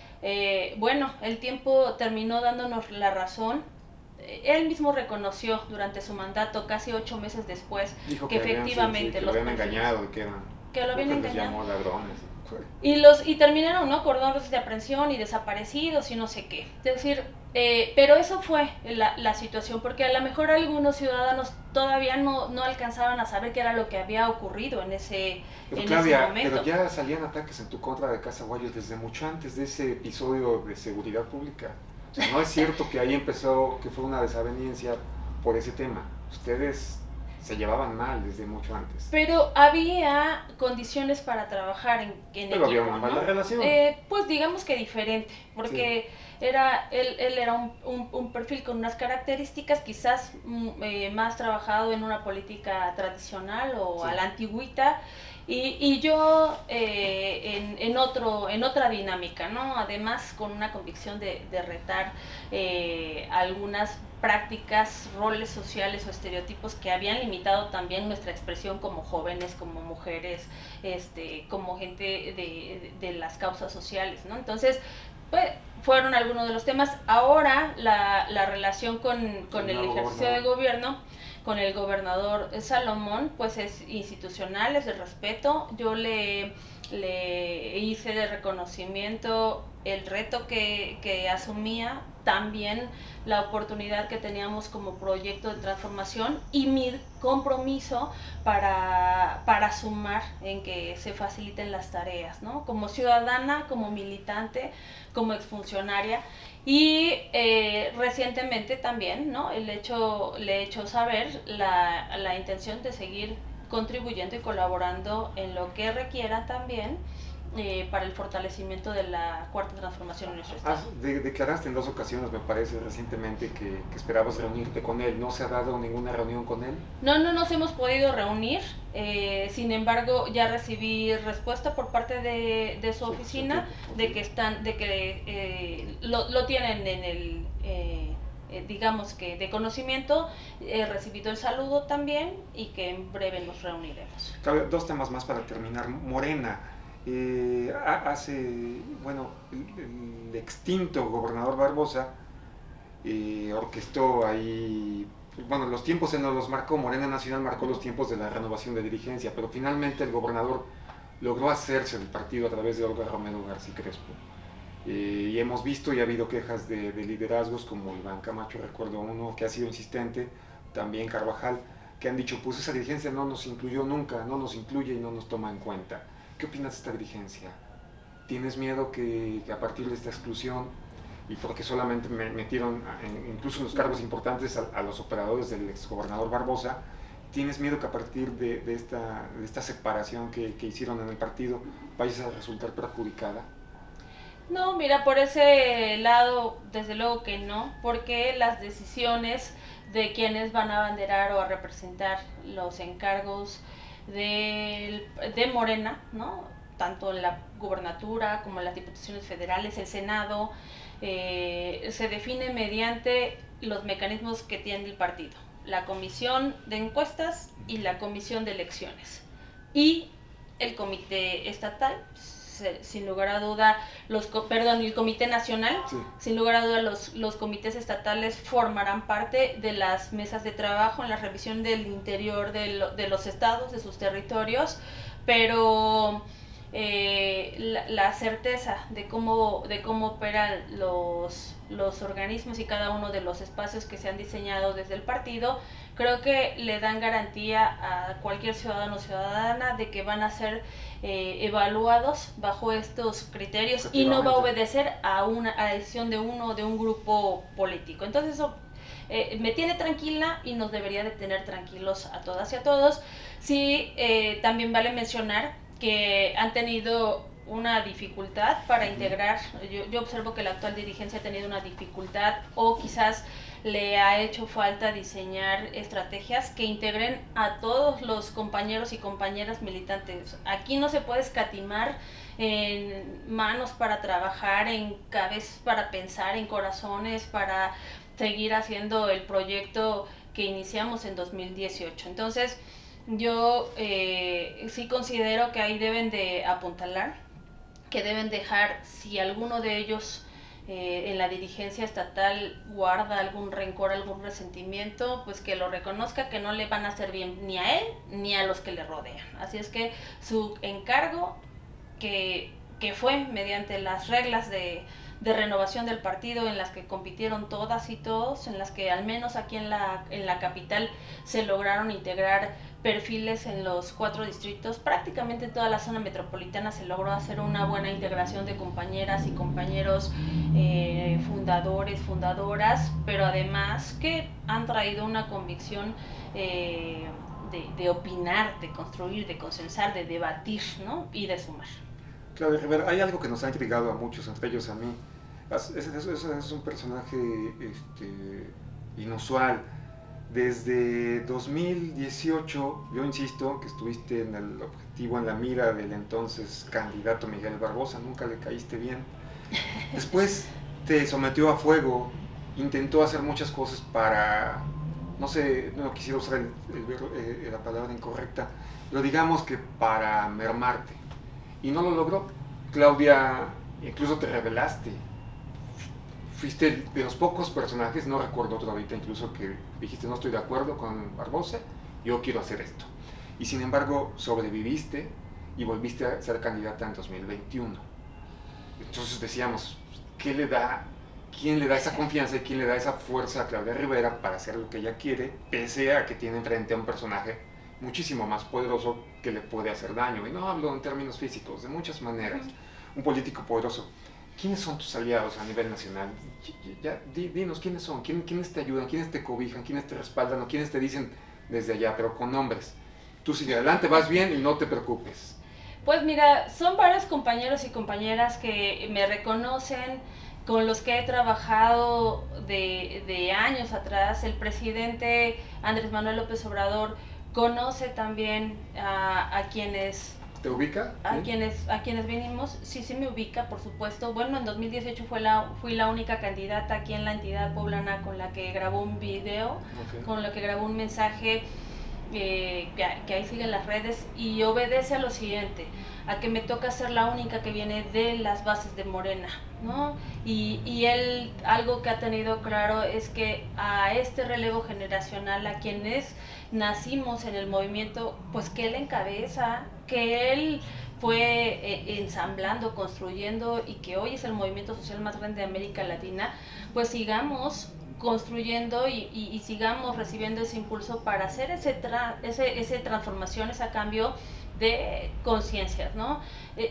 Speaker 2: bueno, el tiempo terminó dándonos la razón. Él mismo reconoció durante su mandato, casi 8 meses después,
Speaker 1: dijo
Speaker 2: que efectivamente
Speaker 1: que lo habían engañado y
Speaker 2: que lo habían engañado.
Speaker 1: Llamó ladrones.
Speaker 2: Y terminaron, ¿no?, con órdenes de aprehensión y desaparecidos y no sé qué. Es decir, pero eso fue la situación, porque a lo mejor algunos ciudadanos todavía no alcanzaban a saber qué era lo que había ocurrido en ese momento.
Speaker 1: Pero ya salían ataques en tu contra de Casaguayos desde mucho antes de ese episodio de seguridad pública. O sea, no es cierto que ahí empezó, que fue una desaveniencia por ese tema. Ustedes se llevaban mal desde mucho antes.
Speaker 2: Pero había condiciones para trabajar en
Speaker 1: pero
Speaker 2: equipo,
Speaker 1: había una mala relación.
Speaker 2: Pues digamos que diferente, porque él era un perfil con unas características quizás más trabajado en una política tradicional o a la antigüita, y yo en otra dinámica, ¿no? Además con una convicción de retar algunas prácticas, roles sociales o estereotipos que habían limitado también nuestra expresión como jóvenes, como mujeres, como gente de las causas sociales, ¿no? Entonces, pues, fueron algunos de los temas. Ahora la relación con el ejercicio de gobierno, con el gobernador Salomón, pues es institucional, es de respeto. Yo le hice de reconocimiento el reto que asumía, también la oportunidad que teníamos como proyecto de transformación y mi compromiso para sumar en que se faciliten las tareas, ¿no? Como ciudadana, como militante, como exfuncionaria. Y recientemente también, ¿no? Le he hecho saber la intención de seguir contribuyendo y colaborando en lo que requiera también para el fortalecimiento de la cuarta transformación en nuestro estado.
Speaker 1: Declaraste en 2 ocasiones, me parece, recientemente que esperabas reunirte con él. ¿No se ha dado ninguna reunión con él?
Speaker 2: No nos hemos podido reunir, sin embargo ya recibí respuesta por parte de su oficina de que lo tienen en el digamos que de conocimiento. He recibido el saludo también y que en breve nos reuniremos.
Speaker 1: Claro, 2 temas más para terminar. Morena, el extinto gobernador Barbosa orquestó ahí, bueno, los tiempos él no los marcó, Morena Nacional marcó los tiempos de la renovación de dirigencia, pero finalmente el gobernador logró hacerse del partido a través de Olga Romero García Crespo. Y hemos visto y ha habido quejas de liderazgos como Iván Camacho, recuerdo uno que ha sido insistente, también Carvajal, que han dicho, pues esa dirigencia no nos incluyó nunca, no nos incluye y no nos toma en cuenta. ¿Qué opinas de esta dirigencia? ¿Tienes miedo que a partir de esta exclusión, y porque solamente me metieron incluso en los cargos importantes a los operadores del exgobernador Barbosa, tienes miedo que a partir de esta separación que hicieron en el partido vayas a resultar perjudicada?
Speaker 2: No, mira, por ese lado, desde luego que no, porque las decisiones de quienes van a abanderar o a representar los encargos de Morena, ¿no? Tanto en la gubernatura como en las diputaciones federales, el Senado, se define mediante los mecanismos que tiene el partido, la comisión de encuestas y la comisión de elecciones. Y el comité estatal, sin lugar a duda, el comité nacional, sí. Sin lugar a duda los comités estatales formarán parte de las mesas de trabajo en la revisión del interior de los estados, de sus territorios, pero la certeza de cómo operan los organismos y cada uno de los espacios que se han diseñado desde el partido, creo que le dan garantía a cualquier ciudadano o ciudadana de que van a ser evaluados bajo estos criterios y no va a obedecer a la decisión de uno o de un grupo político. Entonces eso me tiene tranquila y nos debería de tener tranquilos a todas y a todos. Sí, también vale mencionar que han tenido una dificultad para integrar. Yo observo que la actual dirigencia ha tenido una dificultad o quizás le ha hecho falta diseñar estrategias que integren a todos los compañeros y compañeras militantes. Aquí no se puede escatimar en manos para trabajar, en cabezas para pensar, en corazones para seguir haciendo el proyecto que iniciamos en 2018. Entonces, yo sí considero que ahí deben de apuntalar, que deben dejar, si alguno de ellos en la dirigencia estatal guarda algún rencor, algún resentimiento, pues que lo reconozca, que no le van a hacer bien ni a él ni a los que le rodean. Así es que su encargo, que fue mediante las reglas de renovación del partido en las que compitieron todas y todos, en las que al menos aquí en la capital se lograron integrar perfiles en los 4 distritos, prácticamente en toda la zona metropolitana se logró hacer una buena integración de compañeras y compañeros fundadores, fundadoras, pero además que han traído una convicción de opinar, de construir, de consensar, de debatir, ¿no? Y de sumar.
Speaker 1: Claudia Rivera, hay algo que nos ha intrigado a muchos, entre ellos a mí. Es un personaje inusual. Desde 2018, yo insisto que estuviste en el objetivo, en la mira del entonces candidato Miguel Barbosa, nunca le caíste bien. Después te sometió a fuego, intentó hacer muchas cosas para, no sé, no quisiera usar la palabra incorrecta, pero digamos que para mermarte. Y no lo logró. Claudia, incluso te rebelaste. Fuiste de los pocos personajes, no recuerdo otro ahorita, incluso que dijiste no estoy de acuerdo con Barbosa, yo quiero hacer esto. Y sin embargo sobreviviste y volviste a ser candidata en 2021. Entonces decíamos, ¿qué le da quién le da esa confianza y quién le da esa fuerza a Claudia Rivera para hacer lo que ella quiere, pese a que tiene enfrente a un personaje muchísimo más poderoso que le puede hacer daño. Y no hablo en términos físicos, de muchas maneras. Un político poderoso. ¿Quiénes son tus aliados a nivel nacional? Dinos quiénes son, quiénes te ayudan, quiénes te cobijan, quiénes te respaldan o quiénes te dicen desde allá, pero con nombres. Tú sigue adelante, vas bien y no te preocupes.
Speaker 2: Pues mira, son varios compañeros y compañeras que me reconocen, con los que he trabajado de años atrás. El presidente Andrés Manuel López Obrador conoce también a quienes...
Speaker 1: ¿Te ubica?
Speaker 2: A quienes vinimos, sí me ubica, por supuesto. Bueno, en 2018 fui la única candidata aquí en la entidad poblana con la que grabó un video, con la que grabó un mensaje que ahí sigue en las redes, y obedece a lo siguiente, a que me toca ser la única que viene de las bases de Morena, ¿no? Y él, algo que ha tenido claro es que a este relevo generacional, a quienes nacimos en el movimiento, pues que él encabeza, que él fue ensamblando, construyendo, y que hoy es el movimiento social más grande de América Latina, pues sigamos construyendo y sigamos recibiendo ese impulso para hacer ese transformación, ese cambio de conciencias, ¿no?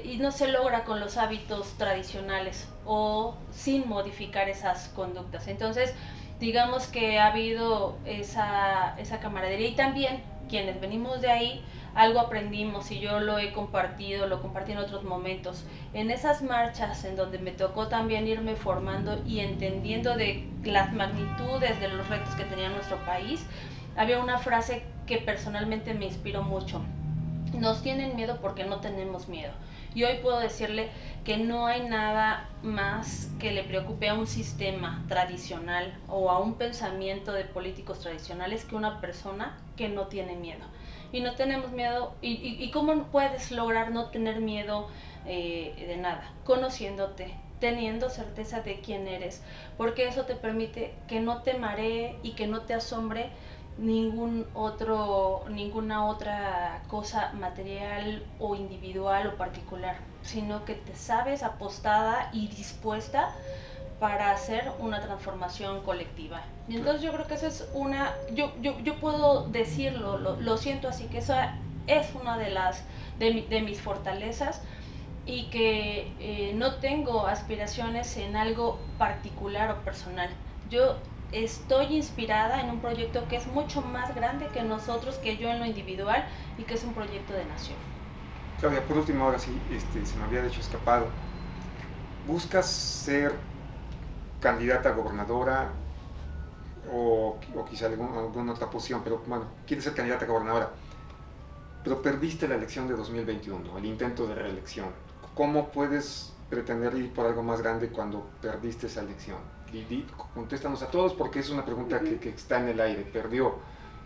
Speaker 2: Y no se logra con los hábitos tradicionales o sin modificar esas conductas. Entonces, digamos que ha habido esa camaradería, y también quienes venimos de ahí, algo aprendimos, y yo lo compartí en otros momentos, en esas marchas en donde me tocó también irme formando y entendiendo de las magnitudes de los retos que tenía nuestro país. Había una frase que personalmente me inspiró mucho: nos tienen miedo porque no tenemos miedo. Y hoy puedo decirle que no hay nada más que le preocupe a un sistema tradicional o a un pensamiento de políticos tradicionales que una persona que no tiene miedo. Y no tenemos miedo. ¿Y cómo puedes lograr no tener miedo de nada? Conociéndote, teniendo certeza de quién eres, porque eso te permite que no te maree y que no te asombre ninguna otra cosa material o individual o particular, sino que te sabes apostada y dispuesta para hacer una transformación colectiva. Y entonces yo creo que esa es yo puedo decirlo, lo siento así, que esa es una de mis fortalezas, y que no tengo aspiraciones en algo particular o personal. Yo estoy inspirada en un proyecto que es mucho más grande que nosotros, que yo en lo individual, y que es un proyecto de nación.
Speaker 1: Claudia, por último, ahora sí, se me había hecho escapado. ¿Buscas ser candidata a gobernadora o quizá alguna otra posición? Pero bueno, quieres ser candidata a gobernadora, pero perdiste la elección de 2021, el intento de reelección. ¿Cómo puedes pretender ir por algo más grande cuando perdiste esa elección? Contéstanos a todos, porque es una pregunta que está en el aire. Perdió.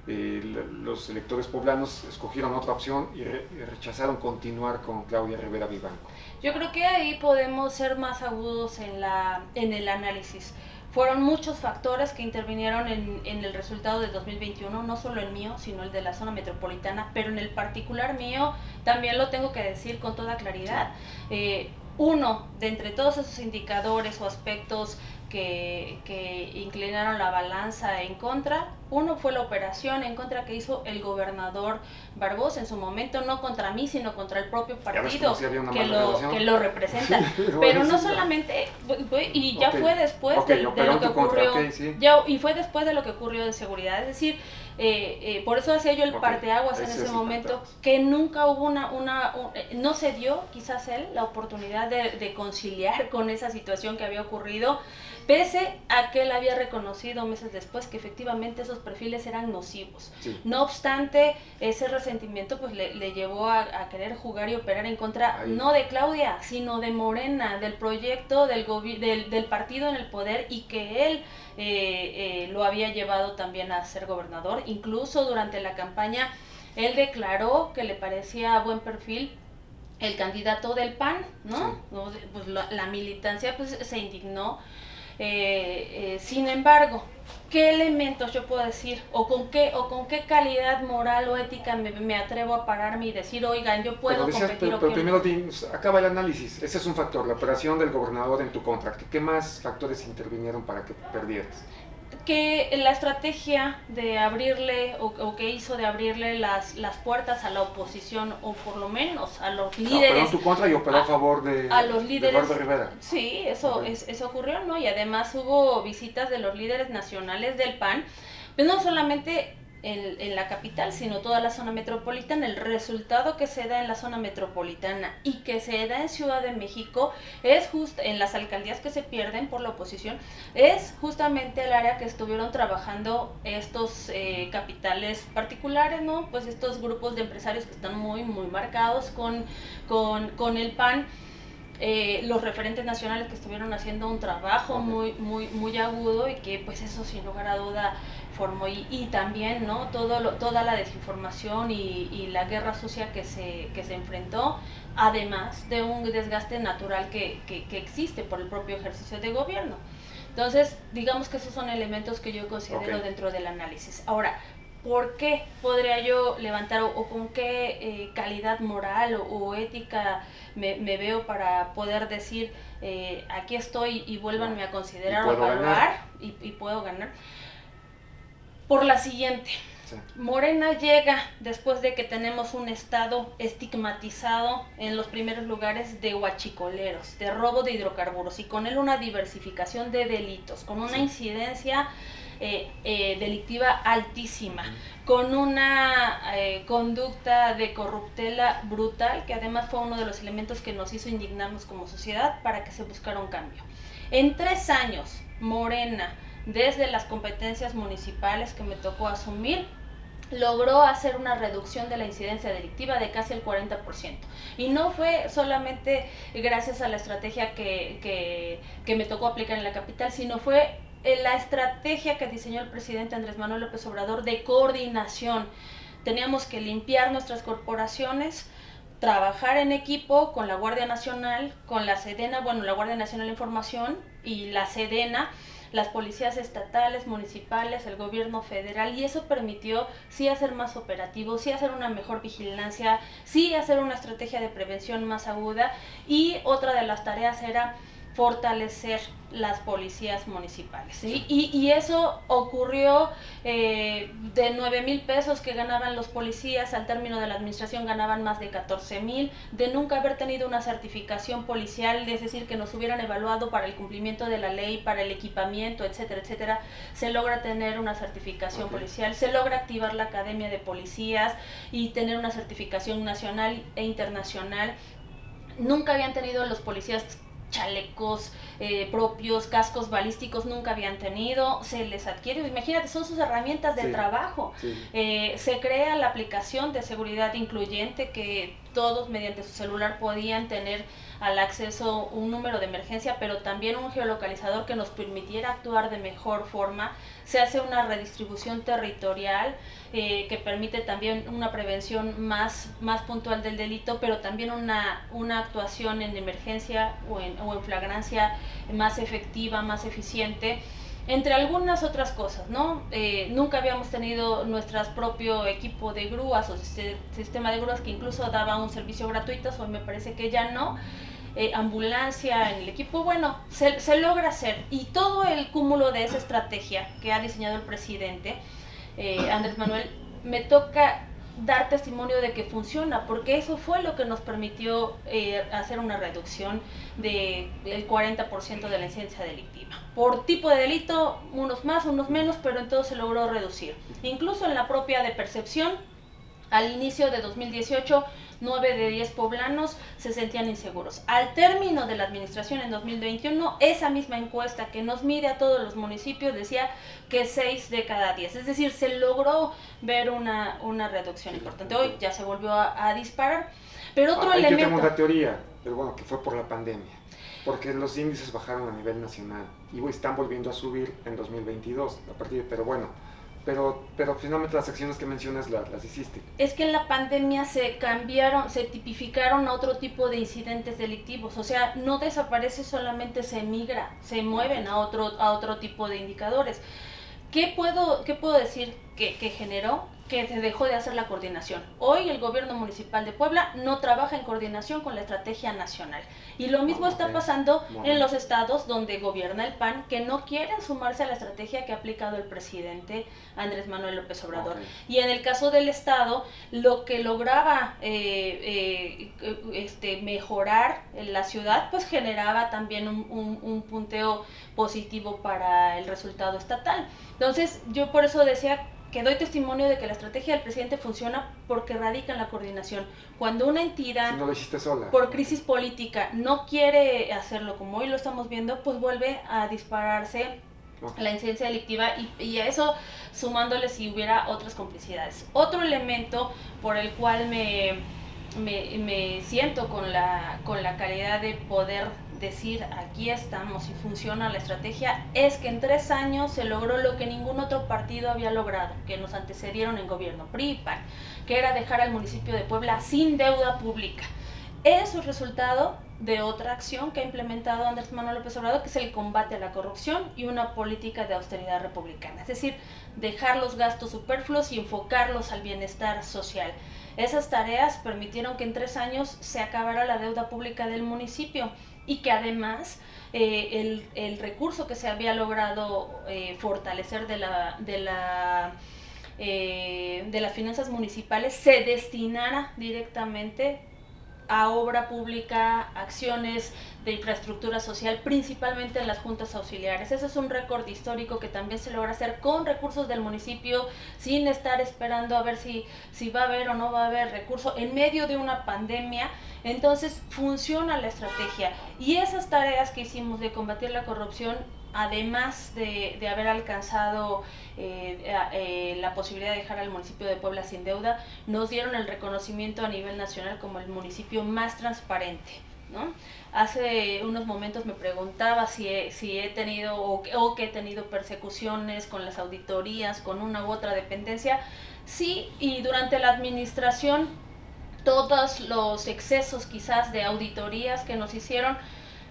Speaker 1: Los electores poblanos escogieron otra opción y rechazaron continuar con Claudia Rivera Vivanco.
Speaker 2: Yo creo que ahí podemos ser más agudos en el análisis. Fueron muchos factores que intervinieron en el resultado de 2021, no solo el mío, sino el de la zona metropolitana, pero en el particular mío también lo tengo que decir con toda claridad. Uno, de entre todos esos indicadores o aspectos que inclinaron la balanza en contra, uno fue la operación en contra que hizo el gobernador Barbosa en su momento, no contra mí, sino contra el propio partido que lo representa. Pero no solamente, y ya fue después de lo que ocurrió, y fue después de lo que ocurrió de seguridad, es decir, por eso hacía yo el parteaguas en ese momento, que nunca hubo no se dio quizás él la oportunidad de conciliar con esa situación que había ocurrido, pese a que él había reconocido meses después que efectivamente esos perfiles eran nocivos. Sí. No obstante, ese resentimiento pues le llevó a querer jugar y operar en contra, no de Claudia, sino de Morena, del proyecto del partido en el poder, y que él lo había llevado también a ser gobernador. Incluso durante la campaña él declaró que le parecía buen perfil el candidato del PAN, ¿no? Sí. Pues la militancia pues se indignó. Sin embargo, ¿qué elementos yo puedo decir o con qué calidad moral o ética me atrevo a pararme y decir, oigan, yo puedo competir?
Speaker 1: Pero primero acaba el análisis. Ese es un factor, la operación del gobernador en tu contra. ¿Qué más factores intervinieron para que perdieras?
Speaker 2: Que la estrategia de abrirle o que hizo de abrirle las puertas a la oposición, o por lo menos a los líderes.
Speaker 1: Operó en tu contra y operó a favor
Speaker 2: a los líderes,
Speaker 1: de Eduardo Rivera.
Speaker 2: Sí, eso ocurrió, ¿no? Y además hubo visitas de los líderes nacionales del PAN, pues no solamente en la capital, sino toda la zona metropolitana. El resultado que se da en la zona metropolitana y que se da en Ciudad de México es justo en las alcaldías que se pierden por la oposición, es justamente el área que estuvieron trabajando estos capitales particulares, ¿no? Pues estos grupos de empresarios que están muy marcados con el PAN. Los referentes nacionales que estuvieron haciendo un trabajo muy agudo, y que pues eso sin lugar a duda formó, y también, ¿no? Toda la desinformación y la guerra sucia que se enfrentó, además de un desgaste natural que existe por el propio ejercicio de gobierno. Entonces, digamos que esos son elementos que yo considero dentro del análisis. Ahora, ¿por qué podría yo levantar o con qué calidad moral o ética me veo para poder decir aquí estoy y vuélvanme a considerar o evaluar y puedo ganar? Por la siguiente. Sí. Morena llega después de que tenemos un estado estigmatizado en los primeros lugares de huachicoleros, de robo de hidrocarburos, y con él una diversificación de delitos, con una incidencia delictiva altísima, con una conducta de corruptela brutal, que además fue uno de los elementos que nos hizo indignarnos como sociedad para que se buscara un cambio. En 3 años, Morena, desde las competencias municipales que me tocó asumir, logró hacer una reducción de la incidencia delictiva de casi el 40%. Y no fue solamente gracias a la estrategia que me tocó aplicar en la capital, sino fue la estrategia que diseñó el presidente Andrés Manuel López Obrador de coordinación. Teníamos que limpiar nuestras corporaciones, trabajar en equipo con la Guardia Nacional, con la Sedena, la Guardia Nacional de Información y la Sedena, las policías estatales, municipales, el gobierno federal, y eso permitió sí hacer más operativos, sí hacer una mejor vigilancia, sí hacer una estrategia de prevención más aguda, y otra de las tareas era fortalecer las policías municipales, ¿sí? Y eso ocurrió de 9,000 pesos que ganaban los policías, al término de la administración ganaban más de 14,000, de nunca haber tenido una certificación policial, es decir, que nos hubieran evaluado para el cumplimiento de la ley, para el equipamiento, etcétera, se logra tener una certificación policial, se logra activar la Academia de Policías y tener una certificación nacional e internacional. Nunca habían tenido los policías chalecos propios, cascos balísticos, nunca habían tenido, se les adquiere, imagínate, son sus herramientas de trabajo. Se crea la aplicación de seguridad incluyente, que todos mediante su celular podían tener al acceso un número de emergencia, pero también un geolocalizador que nos permitiera actuar de mejor forma. Se hace una redistribución territorial que permite también una prevención más puntual del delito, pero también una actuación en emergencia o en flagrancia más efectiva, más eficiente, entre algunas otras cosas, ¿no? Nunca habíamos tenido nuestro propio equipo de grúas o sistema de grúas, que incluso daba un servicio gratuito, hoy me parece que ya no. Ambulancia en el equipo, se logra hacer, y todo el cúmulo de esa estrategia que ha diseñado el presidente Andrés Manuel, me toca dar testimonio de que funciona, porque eso fue lo que nos permitió hacer una reducción del 40% de la incidencia delictiva. Por tipo de delito, unos más, unos menos, pero en todo se logró reducir. Incluso en la propia de percepción, al inicio de 2018, 9 de 10 poblanos se sentían inseguros. Al término de la administración en 2021, esa misma encuesta que nos mide a todos los municipios decía que 6 de cada 10. Es decir, se logró ver una reducción importante. Hoy ya se volvió a disparar. Pero otro elemento...
Speaker 1: Yo tengo una teoría, pero que fue por la pandemia. Porque los índices bajaron a nivel nacional y están volviendo a subir en 2022. Pero pero finalmente las acciones que mencionas las hiciste.
Speaker 2: Es que en la pandemia se tipificaron a otro tipo de incidentes delictivos, o sea, no desaparece, solamente se migra, se mueven a otro tipo de indicadores. ¿Qué puedo decir que generó? Que se dejó de hacer la coordinación. Hoy el gobierno municipal de Puebla no trabaja en coordinación con la estrategia nacional. Y lo mismo está pasando en los estados donde gobierna el PAN, que no quieren sumarse a la estrategia que ha aplicado el presidente Andrés Manuel López Obrador. Y en el caso del estado, lo que lograba mejorar en la ciudad, pues generaba también un punteo positivo para el resultado estatal. Entonces, yo por eso decía que doy testimonio de que la estrategia del presidente funciona porque radica en la coordinación. Cuando una entidad,
Speaker 1: si no lo hiciste sola,
Speaker 2: por crisis política, no quiere hacerlo como hoy lo estamos viendo, pues vuelve a dispararse la incidencia delictiva y a eso sumándole si hubiera otras complicidades. Otro elemento por el cual me siento con la calidad de poder decir aquí estamos y funciona la estrategia es que en 3 años se logró lo que ningún otro partido había logrado, que nos antecedieron en gobierno, PRI y PAN, que era dejar al municipio de Puebla sin deuda pública. Eso es resultado de otra acción que ha implementado Andrés Manuel López Obrador, que es el combate a la corrupción y una política de austeridad republicana, es decir, dejar los gastos superfluos y enfocarlos al bienestar social. Esas tareas permitieron que en 3 años se acabara la deuda pública del municipio y que además el recurso que se había logrado fortalecer de las finanzas municipales se destinara directamente a obra pública, acciones de infraestructura social, principalmente en las juntas auxiliares. Ese es un récord histórico que también se logra hacer con recursos del municipio, sin estar esperando a ver si va a haber o no va a haber recurso en medio de una pandemia. Entonces funciona la estrategia y esas tareas que hicimos de combatir la corrupción, además de haber alcanzado la posibilidad de dejar al municipio de Puebla sin deuda, nos dieron el reconocimiento a nivel nacional como el municipio más transparente, ¿no? Hace unos momentos me preguntaba si he tenido o que he tenido persecuciones con las auditorías, con una u otra dependencia. Sí, y durante la administración todos los excesos quizás de auditorías que nos hicieron,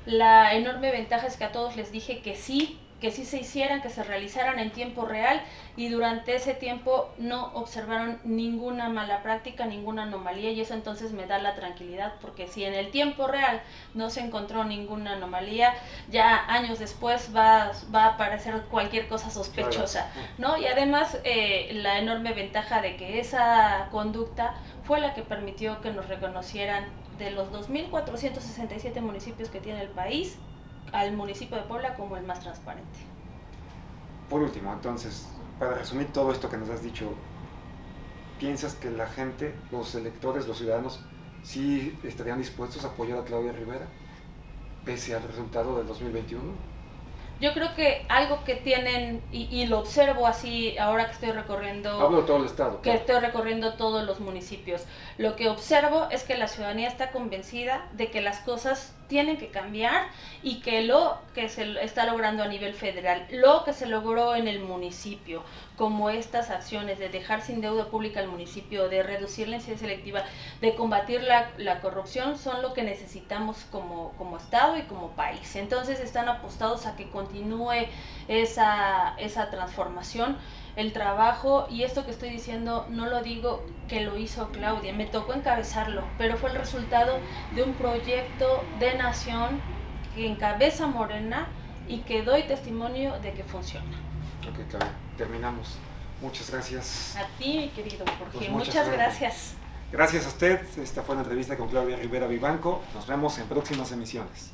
Speaker 2: la enorme ventaja es que a todos les dije que sí se hicieran, que se realizaran en tiempo real y durante ese tiempo no observaron ninguna mala práctica, ninguna anomalía y eso entonces me da la tranquilidad porque si en el tiempo real no se encontró ninguna anomalía, ya años después va a aparecer cualquier cosa sospechosa, ¿no? Y además la enorme ventaja de que esa conducta fue la que permitió que nos reconocieran de los 2.467 municipios que tiene el país, al municipio de Puebla como el más transparente.
Speaker 1: Por último, entonces, para resumir todo esto que nos has dicho, ¿piensas que la gente, los electores, los ciudadanos, sí estarían dispuestos a apoyar a Claudia Rivera, pese al resultado del 2021?
Speaker 2: Yo creo que algo que tienen, y lo observo así ahora que estoy recorriendo...
Speaker 1: Hablo de todo el estado.
Speaker 2: Que estoy recorriendo todos los municipios. Lo que observo es que la ciudadanía está convencida de que las cosas tienen que cambiar y que lo que se está logrando a nivel federal, lo que se logró en el municipio, como estas acciones de dejar sin deuda pública al municipio, de reducir la incidencia selectiva, de combatir la corrupción, son lo que necesitamos como Estado y como país. Entonces están apostados a que continúe esa transformación, el trabajo, y esto que estoy diciendo no lo digo que lo hizo Claudia, me tocó encabezarlo, pero fue el resultado de un proyecto de nación que encabeza Morena y que doy testimonio de que funciona.
Speaker 1: Ok, Claudia, terminamos. Muchas gracias.
Speaker 2: A ti, mi querido Jorge,
Speaker 1: Pues
Speaker 2: muchas gracias.
Speaker 1: Gracias a usted. Esta fue una entrevista con Claudia Rivera Vivanco. Nos vemos en próximas emisiones.